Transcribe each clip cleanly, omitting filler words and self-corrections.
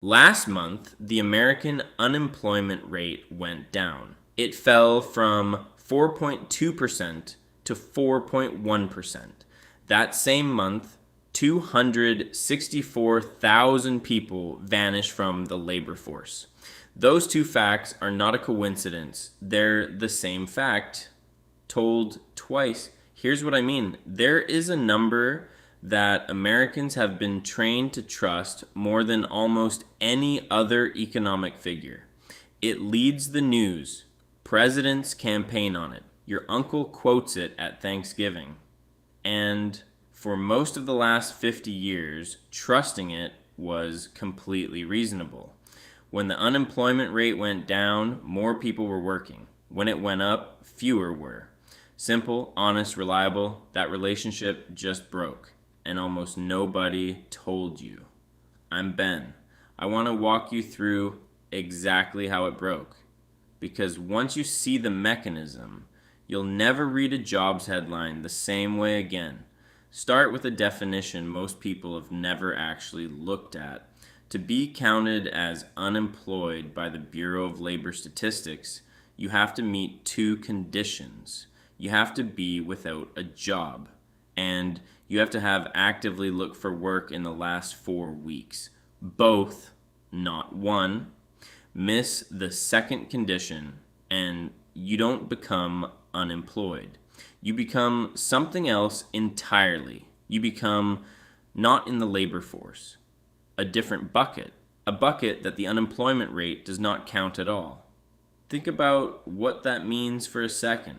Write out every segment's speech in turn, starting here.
Last month, the American unemployment rate went down. It fell from 4.2% to 4.1%. That same month, 264,000 people vanished from the labor force. Those two facts are not a coincidence. They're the same fact told twice. Here's what I mean. There is a number that Americans have been trained to trust more than almost any other economic figure. It leads the news. Presidents campaign on it. Your uncle quotes it at Thanksgiving. And for most of the last 50 years, trusting it was completely reasonable. When the unemployment rate went down, more people were working. When it went up, fewer were. Simple, honest, reliable, that relationship just broke. And almost nobody told you. I'm Ben. I want to walk you through exactly how it broke. Because once you see the mechanism, you'll never read a jobs headline the same way again. Start with a definition most people have never actually looked at. To be counted as unemployed by the Bureau of Labor Statistics, you have to meet two conditions. You have to be without a job, and you have to have actively looked for work in the last 4 weeks. Both, not one. Miss the second condition, and you don't become unemployed. You become something else entirely. You become not in the labor force. A different bucket. A bucket that the unemployment rate does not count at all. Think about what that means for a second.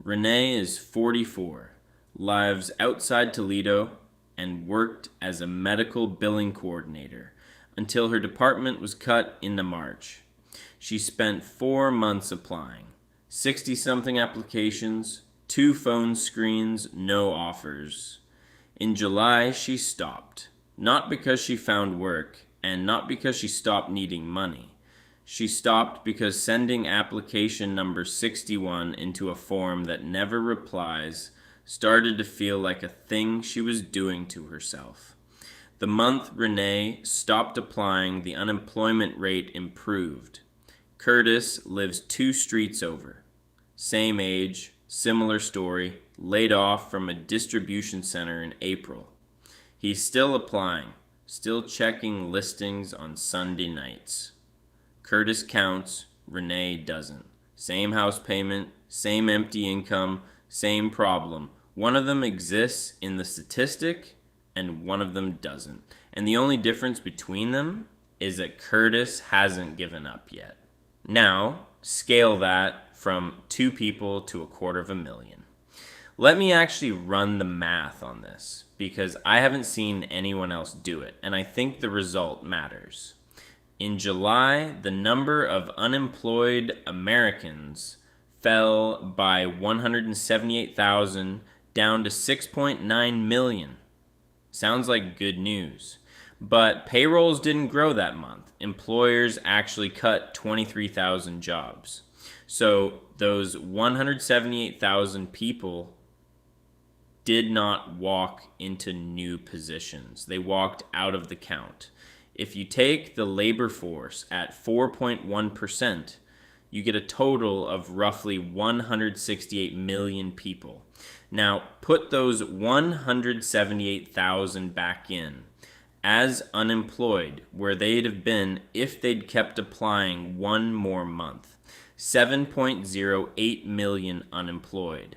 Renee is 44, lives outside Toledo, and worked as a medical billing coordinator until her department was cut into March. She spent 4 months applying, 60-something applications, 2 phone screens, no offers. In July, she stopped, not because she found work, and not because she stopped needing money. She stopped because sending application number 61 into a form that never replies started to feel like a thing she was doing to herself. The month Renee stopped applying, the unemployment rate improved. Curtis lives 2 streets over. Same age, similar story, laid off from a distribution center in April. He's still applying, still checking listings on Sunday nights. Curtis counts, Renee doesn't. Same house payment, same empty income, same problem. One of them exists in the statistic, and one of them doesn't. And the only difference between them is that Curtis hasn't given up yet. Now, scale that from 2 people to 250,000. Let me actually run the math on this, because I haven't seen anyone else do it, and I think the result matters. In July, the number of unemployed Americans fell by 178,000 down to 6.9 million. Sounds like good news. But payrolls didn't grow that month. Employers actually cut 23,000 jobs. So those 178,000 people did not walk into new positions. They walked out of the count. If you take the labor force at 4.1%, you get a total of roughly 168 million people. Now, put those 178,000 back in as unemployed, where they'd have been if they'd kept applying 1 more month. 7.08 million unemployed.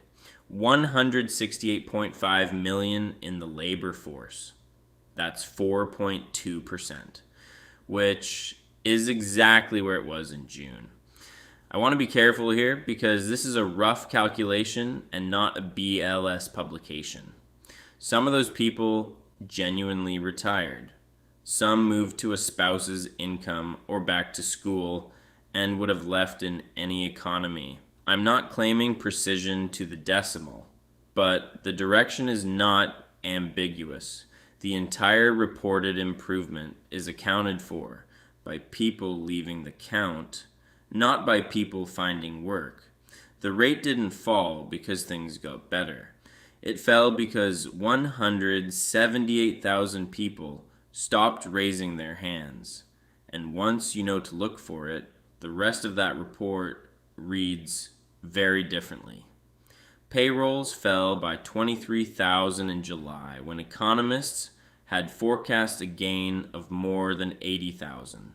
168.5 million in the labor force. That's 4.2%, which is exactly where it was in June. I want to be careful here because this is a rough calculation and not a BLS publication. Some of those people genuinely retired. Some moved to a spouse's income or back to school and would have left in any economy. I'm not claiming precision to the decimal, but the direction is not ambiguous. The entire reported improvement is accounted for by people leaving the count, not by people finding work. The rate didn't fall because things got better. It fell because 178,000 people stopped raising their hands. And once you know to look for it, the rest of that report reads very differently. Payrolls fell by 23,000 in July when economists had forecast a gain of more than 80,000.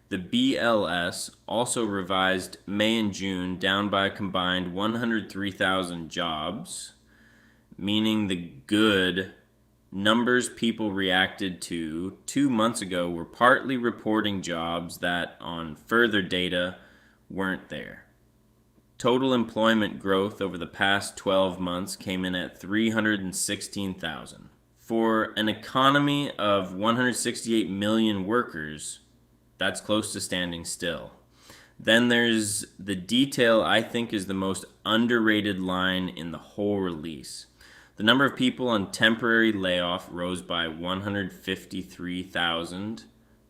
The BLS also revised May and June down by a combined 103,000 jobs, meaning the good numbers people reacted to 2 months ago were partly reporting jobs that, on further data, weren't there. Total employment growth over the past 12 months came in at 316,000. For an economy of 168 million workers, that's close to standing still. Then there's the detail I think is the most underrated line in the whole release. The number of people on temporary layoff rose by 153,000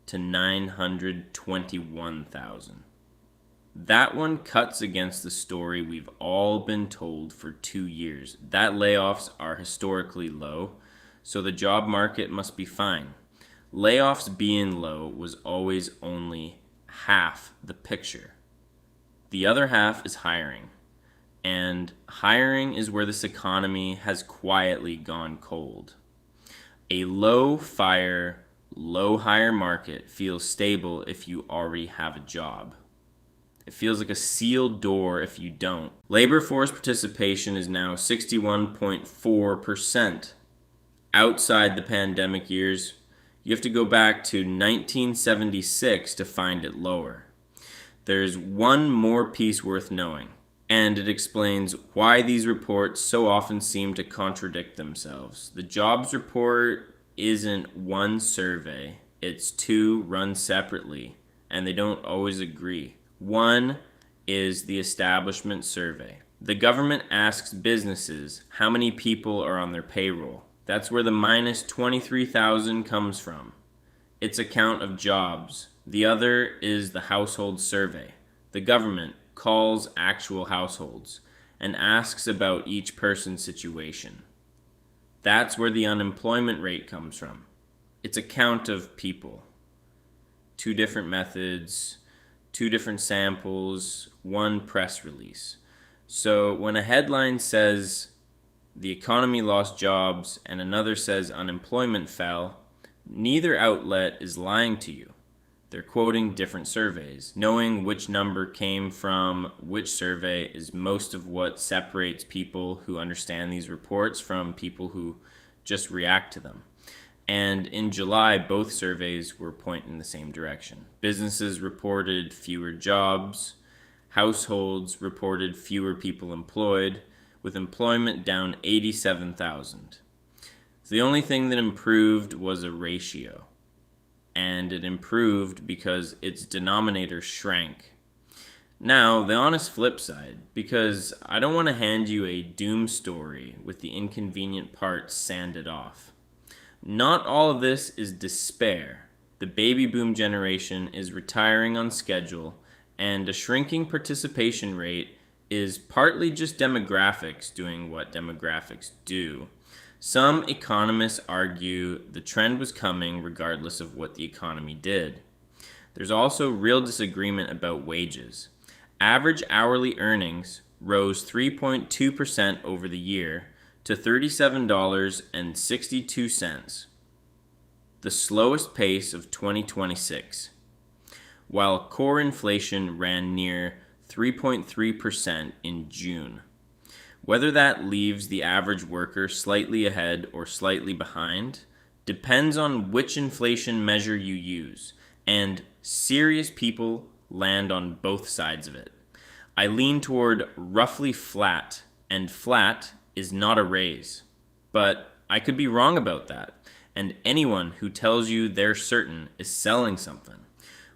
to 921,000. That one cuts against the story we've all been told for 2 years. That layoffs are historically low, so the job market must be fine. Layoffs being low was always only half the picture. The other half is hiring. And hiring is where this economy has quietly gone cold. A low fire, low hire market feels stable if you already have a job. It feels like a sealed door if you don't. Labor force participation is now 61.4%. Outside the pandemic years, you have to go back to 1976 to find it lower. There's one more piece worth knowing, and it explains why these reports so often seem to contradict themselves. The jobs report isn't one survey, it's two run separately, and they don't always agree. One is the establishment survey. The government asks businesses how many people are on their payroll. That's where the minus 23,000 comes from. It's a count of jobs. The other is the household survey. The government calls actual households and asks about each person's situation. That's where the unemployment rate comes from. It's a count of people. 2 different methods, 2 different samples, 1 press release. So when a headline says the economy lost jobs and another says unemployment fell, neither outlet is lying to you. They're quoting different surveys. Knowing which number came from which survey is most of what separates people who understand these reports from people who just react to them. And in July, both surveys were pointing in the same direction. Businesses reported fewer jobs. Households reported fewer people employed, with employment down 87,000. So the only thing that improved was a ratio. And it improved because its denominator shrank. Now, the honest flip side, because I don't want to hand you a doom story with the inconvenient parts sanded off. Not all of this is despair. The baby boom generation is retiring on schedule, and a shrinking participation rate is partly just demographics doing what demographics do. Some economists argue the trend was coming regardless of what the economy did. There's also real disagreement about wages. Average hourly earnings rose 3.2% over the year to $37.62, the slowest pace of 2026, while core inflation ran near 3.3% in June. Whether that leaves the average worker slightly ahead or slightly behind depends on which inflation measure you use, and serious people land on both sides of it. I lean toward roughly flat, and flat is not a raise. But I could be wrong about that, and anyone who tells you they're certain is selling something.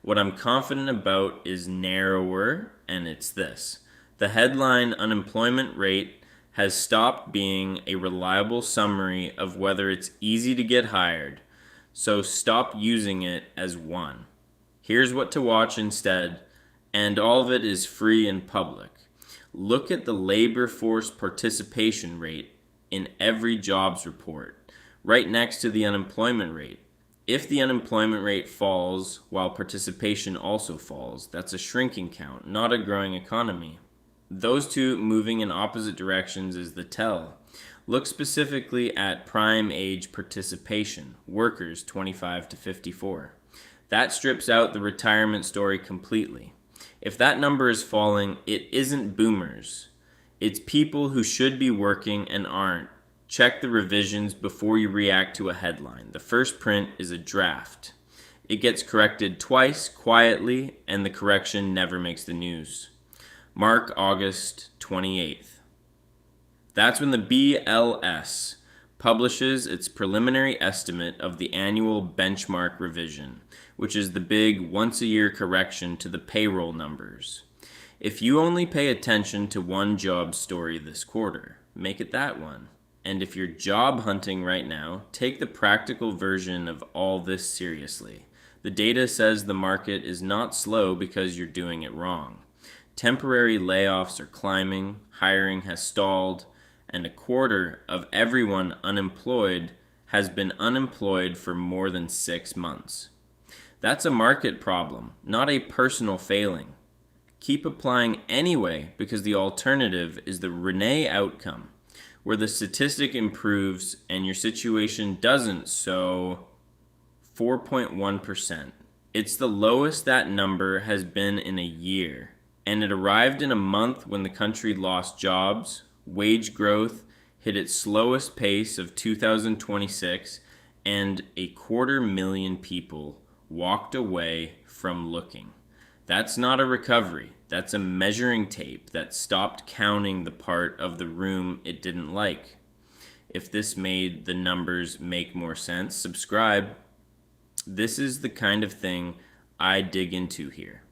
What I'm confident about is narrower, and it's this. The headline unemployment rate has stopped being a reliable summary of whether it's easy to get hired, so stop using it as one. Here's what to watch instead, and all of it is free and public. Look at the labor force participation rate in every jobs report, right next to the unemployment rate. If the unemployment rate falls while participation also falls, that's a shrinking count, not a growing economy. Those two moving in opposite directions is the tell. Look specifically at prime age participation, workers 25 to 54. That strips out the retirement story completely. If that number is falling, it isn't boomers. It's people who should be working and aren't. Check the revisions before you react to a headline. The first print is a draft. It gets corrected twice, quietly, and the correction never makes the news. Mark August 28th. That's when the BLS publishes its preliminary estimate of the annual benchmark revision, which is the big once-a-year correction to the payroll numbers. If you only pay attention to one job story this quarter, make it that one. And if you're job hunting right now, take the practical version of all this seriously. The data says the market is not slow because you're doing it wrong. Temporary layoffs are climbing, hiring has stalled, and a quarter of everyone unemployed has been unemployed for more than 6 months. That's a market problem, not a personal failing. Keep applying anyway because the alternative is the Renee outcome, where the statistic improves and your situation doesn't, so 4.1%. It's the lowest that number has been in a year, and it arrived in a month when the country lost jobs, wage growth hit its slowest pace of 2026, and 250,000 people walked away from looking. That's not a recovery. That's a measuring tape that stopped counting the part of the room it didn't like. If this made the numbers make more sense, subscribe. This is the kind of thing I dig into here.